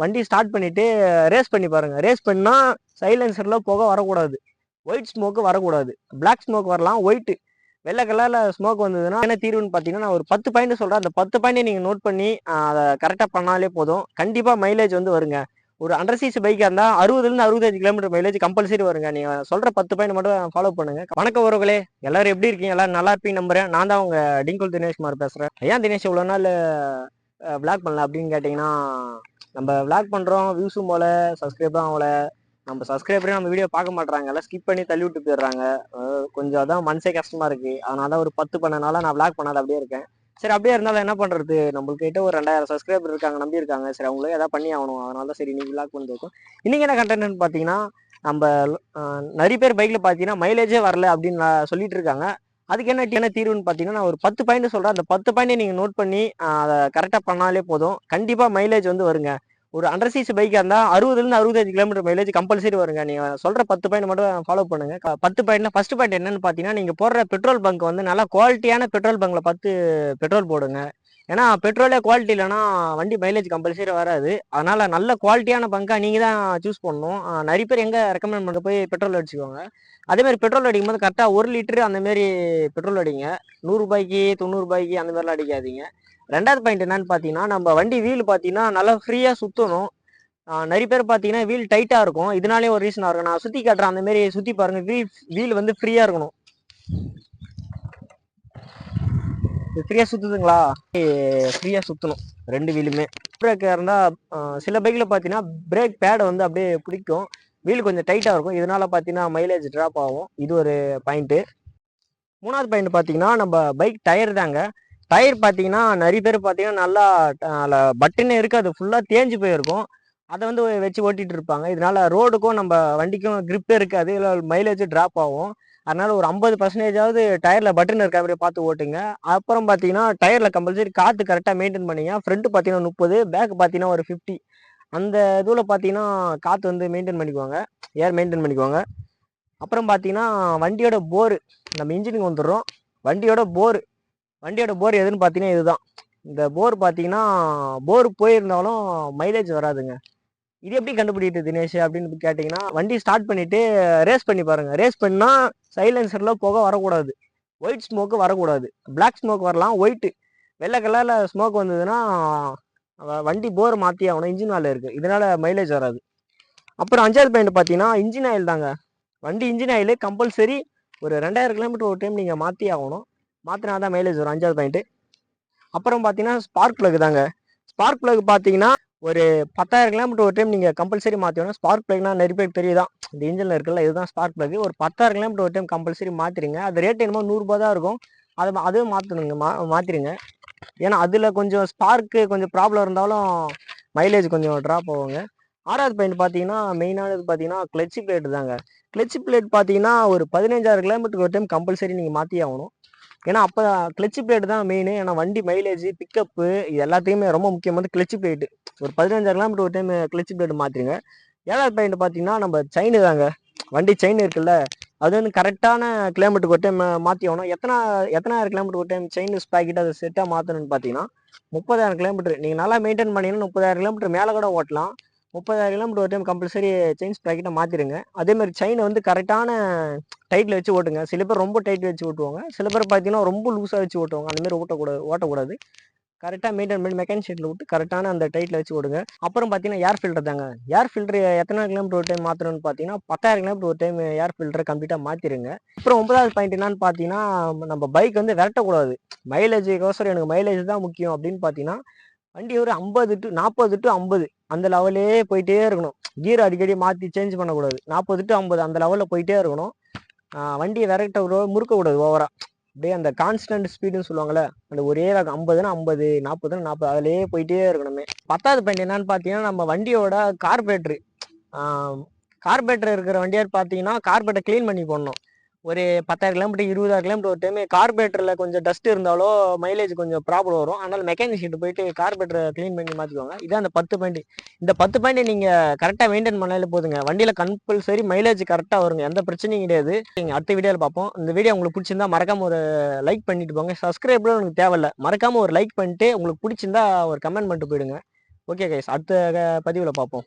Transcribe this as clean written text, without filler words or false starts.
வண்டி ஸ்டார்ட் பண்ணிட்டு ரேஸ் பண்ணி பாருங்க. ரேஸ் பண்ணா சைலன்சர்ல புகை வரக்கூடாது, ஒயிட் ஸ்மோக்கு வரக்கூடாது. பிளாக் ஸ்மோக் வரலாம், ஒயிட் வெள்ளை கலர்ல ஸ்மோக் வந்ததுன்னா என்ன தீர்வுன்னு பார்த்தீங்கன்னா, நான் ஒரு 10 பாயிண்ட் சொல்றேன். அந்த 10 பாயிண்ட் நீங்க நோட் பண்ணி அதை கரெக்டாக பண்ணாலே போதும். கண்டிப்பா மைலேஜ் வந்து வருங்க. ஒரு 100 cc பைக்காக இருந்தால் 60லேருந்து 65 கிலோமீட்டர் மைலேஜ் கம்பல்சரி வருங்க. நீங்க சொல்ற 10 பாயிண்ட் மட்டும் ஃபாலோ பண்ணுங்க. வணக்கம் உறவுகளே, எல்லாரும் எப்படி இருக்கீங்க? எல்லாரும் நல்லா இருப்பீங்க நம்புறேன். நான் தான் உங்க டிங்குல் தினேஷ்குமார் பேசுறேன். ஏன் தினேஷ் இவ்வளோ நாள் விளாக் பண்ணல அப்படின்னு கேட்டிங்கன்னா, நம்ம விளாக் பண்ணுறோம், வியூஸும் போல, சப்ஸ்கிரைபரும் ஆகல. நம்ம சப்ஸ்கிரைபரே நம்ம வீடியோ பார்க்க மாட்டாங்க, எல்லாம் ஸ்கிப் பண்ணி தள்ளி விட்டு போயிடுறாங்க. கொஞ்சம் அதான் மனசே கஷ்டமா இருக்கு. அதனால தான் ஒரு 10 பண்ணனால நான் விளாக் பண்ணாத அப்படியே இருக்கேன். சரி, அப்படியே இருந்தாலும் என்ன பண்றது, நம்மள்கிட்ட ஒரு 2000 சப்ஸ்கிரைபர் இருக்காங்க, நம்பி இருக்காங்க. சரி, அவங்களே ஏதாவது பண்ணி ஆகணும். அதனால தான் சரி இன்னைக்கு விளாக் பண்ணிருக்கோம். இன்னைக்கு என்ன கண்டென்ட்னு பார்த்தீங்கன்னா, நம்ம நிறைய பேர் பைக்ல பார்த்தீங்கன்னா மைலேஜே வரல அப்படின்னு சொல்லிட்டு இருக்காங்க. அதுக்கு என்ன தீர்வுன்னு பார்த்தீங்கன்னா, நான் ஒரு 10 பாயிண்ட் சொல்றேன். அந்த 10 பாயிண்ட் நீங்க நோட் பண்ணி அதை கரெக்டாக பண்ணாலே போதும். கண்டிப்பா மைலேஜ் வந்து வருங்க. ஒரு 100 cc பைக்காக இருந்தால் 60லேருந்து 65 கிலோமீட்டர் மைலேஜ் கம்பல்சரி வருங்க. நீங்க சொல்ற 10 பாயிண்ட் மட்டும் ஃபாலோ பண்ணுங்க. 10 பாயிண்ட்ல ஃபர்ஸ்ட் பாயிண்ட் என்னன்னு பார்த்தீங்கன்னா, நீங்க போடுற பெட்ரோல் பங்க் வந்து நல்லா குவாலிட்டியான பெட்ரோல் பங்க்ல பார்த்து பெட்ரோல் போடுங்க. ஏன்னா பெட்ரோலே குவாலிட்டி இல்லைன்னா வண்டி மைலேஜ் கம்பல்சரி வராது. அதனால நல்ல குவாலிட்டியான பங்கா நீங்க தான் சூஸ் பண்ணணும். நிறைய பேர் எங்க ரெக்கமெண்ட் பண்ண போய் பெட்ரோல் அடிச்சுக்கோங்க. அதே மாதிரி பெட்ரோல் அடிக்கும் போது கரெக்டாக 1 லிட்டரு அந்த மாதிரி பெட்ரோல் அடிங்க. 100 ரூபாய்க்கு 90 ரூபாய்க்கு அந்த மாதிரிலாம் அடிக்காதீங்க. ரெண்டாவது பாயிண்ட் என்னன்னு பார்த்தீங்கன்னா, நம்ம வண்டி வீல் பார்த்தீங்கன்னா நல்லா ஃப்ரீயாக சுற்றணும். நிறைய பேர் பார்த்தீங்கன்னா வீல் டைட்டாக இருக்கும். இதனாலே ஒரு ரீசனாக இருக்கும். நான் சுற்றி காட்டுறேன், அந்த மாதிரி சுற்றி பாருங்க. வீல் வந்து ஃப்ரீயாக இருக்கணும். ஃப்ரீயாக சுற்றுதுங்களா? ஃப்ரீயாக சுற்றணும் ரெண்டு வீலுமே. பிரேக்காக இருந்தால் சில பைக்கில் பார்த்தீங்கன்னா பிரேக் பேடை வந்து அப்படியே பிடிக்கும், வீல் கொஞ்சம் டைட்டாக இருக்கும். இதனால பார்த்தீங்கன்னா மைலேஜ் ட்ராப் ஆகும். இது ஒரு பாயிண்ட்டு. மூணாவது பாயிண்ட் பார்த்தீங்கன்னா, நம்ம பைக் டயர் தாங்க. டயர் பார்த்தீங்கன்னா நிறைய பேர் பார்த்தீங்கன்னா நல்லா பட்டுன்னு இருக்காது, ஃபுல்லாக தேஞ்சு போயிருக்கும். அதை வந்து வச்சு ஓட்டிகிட்டு இருப்பாங்க. இதனால ரோடுக்கும் நம்ம வண்டிக்கும் கிரிப்பே இருக்காது, இல்லை மைலேஜ் ட்ராப் ஆகும். அதனால ஒரு 50% டயரில் பட்டன் இருக்க மாதிரி பார்த்து ஓட்டுங்க. அப்புறம் பார்த்தீங்கன்னா டயரில் கம்பல்சரி காற்று கரெக்டாக மெயின்டைன் பண்ணிங்க. ஃப்ரண்ட்டு பார்த்தீங்கன்னா 30, பேக் பார்த்தீங்கன்னா ஒரு 50. அந்த இதில் பார்த்தீங்கன்னா காற்று வந்து மெயின்டைன் பண்ணிக்குவாங்க, ஏர் மெயின்டைன் பண்ணிக்குவாங்க. அப்புறம் பார்த்தீங்கன்னா வண்டியோட போர், நம்ம இன்ஜினுக்கு வந்துடுறோம். வண்டியோட போர் எதுன்னு பார்த்தீங்கன்னா இதுதான். இந்த போர் பார்த்தீங்கன்னா போர் போயிருந்தாலும் மைலேஜ் வராதுங்க. இது எப்படி கண்டுபிடிட்டு தினேஷ் அப்படின்னு கேட்டிங்கன்னா, வண்டி ஸ்டார்ட் பண்ணிட்டு ரேஸ் பண்ணி பாருங்க. ரேஸ் பண்ணால் சைலன்சரில் புகை வரக்கூடாது, ஒயிட் ஸ்மோக்கு வரக்கூடாது. பிளாக் ஸ்மோக் வரலாம், ஒயிட்டு வெள்ளை கலரில் ஸ்மோக் வந்ததுன்னா வண்டி போர் மாற்றி ஆகணும், இன்ஜின் வேலை இருக்குது. இதனால் மைலேஜ் வராது. அப்புறம் அஞ்சாவது பாயிண்ட் பார்த்தீங்கன்னா இன்ஜின் ஆயில் தாங்க. வண்டி இன்ஜின் ஆயில் கம்பல்சரி ஒரு 2000 கிலோமீட்டர் ஒரு டைம் நீங்கள் மாற்றி ஆகணும். மாற்றினா தான் மைலேஜ் வரும். அஞ்சாவது பாயிண்ட்டு. அப்புறம் பார்த்தீங்கன்னா ஸ்பார்க் பிளக் தாங்க. ஸ்பார்க் பிளக் பார்த்தீங்கன்னா ஒரு 10,000 கிலோமீட்டர் ஒரு டைம் நீங்கள் கம்பல்சரி மாற்றிடணும். ஸ்பார்க் பிளக்னா நிறைய பேருக்கு தெரியுதான், இந்த இன்ஜினில் இருக்குல்ல, இதுதான் ஸ்பார்க் பிளக். ஒரு 10,000 கிலோமீட்டர் ஒரு டைம் கம்பல்சரி மாற்றிடுங்க. அது ரேட் என்னமோ 100 ரூபா தான் இருக்கும். அதுவும் மாற்றணுங்க, மாற்றிடுங்க. ஏன்னா அதில் கொஞ்சம் ஸ்பார்க்கு கொஞ்சம் ப்ராப்ளம் இருந்தாலும் மைலேஜ் கொஞ்சம் ட்ராப் ஆகுங்க. ஆறாவது பாயிண்ட் பார்த்தீங்கன்னா மெயினானது பார்த்தீங்கன்னா கிளட்சி பிளேட் தாங்க. கிளட்சி பிளேட் பார்த்தீங்கன்னா ஒரு 15,000 கிலோமீட்டருக்கு ஒரு டைம் கம்பல்சரி நீங்கள் மாற்றி ஆகணும். ஏன்னா அப்போ கிளட்சி பிளேட் தான் மெயின். ஏன்னா வண்டி மைலேஜ், பிக்கப்பு, இது எல்லாத்தையுமே ரொம்ப முக்கியமானது கிளட்சி பிளேட்டு. ஒரு 15,000 கிலோமீட்டர் ஒரு டைம் கிளட்சி பிளேட் மாற்றிடுங்க. ஏழாவது பாயிண்ட் பார்த்தீங்கன்னா நம்ம செயின் தாங்க. வண்டி செயின் இருக்குல்ல, அது வந்து கரெக்டான கிலோமீட்டருக்கு ஒரு டைம் மாற்றி ஆகணும். எத்தனாயிரம் கிலோமீட்டர் ஒரு டைம் செயின் பாக்கெட் அதை செட்டாக மாற்றணும்னு பார்த்தீங்கன்னா 30,000 கிலோமீட்டர். நீங்கள் நல்லா மெயின்டைன் பண்ணிங்கன்னா 30,000 கிலோமீட்டர் மேலே கூட ஓட்டலாம். 30,000 கிலோமீட்டர் ஒரு டைம் கம்பல்சரி செயின்ஸ் பாக்கெட்டை மாற்றிடுங்க. அதேமாதிரி செயினை வந்து கரெக்டான டைட்டில் வச்சு ஓட்டுங்க. சில பேர் ரொம்ப டைட் வச்சு ஓட்டுவாங்க, சில பேர் பார்த்தீங்கன்னா ரொம்ப லூஸாக வச்சு ஓட்டுவாங்க. அந்தமாதிரி ஓட்டக்கூடாது. கரெக்டாக மெயின்டைன் பண்ணி மெக்கானிக் ஷீட்டில் விட்டு கரெக்டான அந்த டைட்டில் வச்சு ஓடுங்க. அப்புறம் பார்த்தீங்கன்னா ஏர் ஃபில்டர் தாங்க. ஏர் ஃபில்டர் எத்தனை கிலோமீட்டர் ஒரு டைம் மாற்றணும்னு பார்த்தீங்கன்னா 10,000 கிலோமீட்டர் ஒரு டைம் ஏர் ஃபில்டரை கம்ப்ளீட்டாக மாற்றிடுங்க. அப்புறம் 9வது பாயிண்ட் என்னன்னு பார்த்தீங்கன்னா, நம்ம பைக் வந்து விரட்டக்கூடாது. மைலேஜுக்கோசரம் எனக்கு மைலேஜ் தான் முக்கியம் அப்படின்னு பார்த்தீங்கன்னா, வண்டி ஒரு 40 to 50 அந்த லெவலே போயிட்டே இருக்கணும். கீர் அடிக்கடி மாற்றி சேஞ்ச் பண்ணக்கூடாது. 40 to 50 அந்த லெவலில் போயிட்டே இருக்கணும். வண்டியை முறுக்கக்கூடாது ஓவரா. அப்படியே அந்த கான்ஸ்டன்ட் ஸ்பீடுன்னு சொல்லுவாங்கள்ல, அந்த ஒரே 50னா 50, 40னா 40, அதிலே போயிட்டே இருக்கணுமே. 10வது பாயிண்ட் என்னன்னு பார்த்தீங்கன்னா, நம்ம வண்டியோட கார்பரேட்டர் இருக்கிற வண்டியார் பார்த்தீங்கன்னா கார்பரேட்டர் க்ளீன் பண்ணி போடணும். ஒரு 10,000 கிலோமீட்டர் 20,000 கிலோமீட்டர் ஒரு டைம் கார்பரேட்டரில் கொஞ்சம் டஸ்ட் இருந்தாலோ மைலேஜ் கொஞ்சம் ப்ராப்ளம் வரும். அதனால் மெக்கானிக் ஷீட்டு போயிட்டு கார்பரேட்டரை க்ளீன் பண்ணி மாற்றிக்குவாங்க. இதான் அந்த 10 பாயிண்ட். இந்த 10 பாயிண்ட் நீங்கள் கரெக்டாக மெயின்டைன் பண்ணாலே போதுங்க, வண்டியில் கம்பல்சரி மைலேஜ் கரெக்டாக வருங்க, எந்த பிரச்சனையும் கிடையாது. நீங்கள் அடுத்த வீடியோவில் பார்ப்போம். இந்த வீடியோ உங்களுக்கு பிடிச்சிருந்தா மறக்காம ஒரு லைக் பண்ணிட்டு போங்க. சப்ஸ்கிரைப்லாம் உங்களுக்கு தேவையில்லை, மறக்காமல் ஒரு லைக் பண்ணிட்டு உங்களுக்கு பிடிச்சிருந்தா ஒரு கமெண்ட் பண்ணிட்டு போயிடுங்க. ஓகே கைஸ், அடுத்த பதிவில் பார்ப்போம்.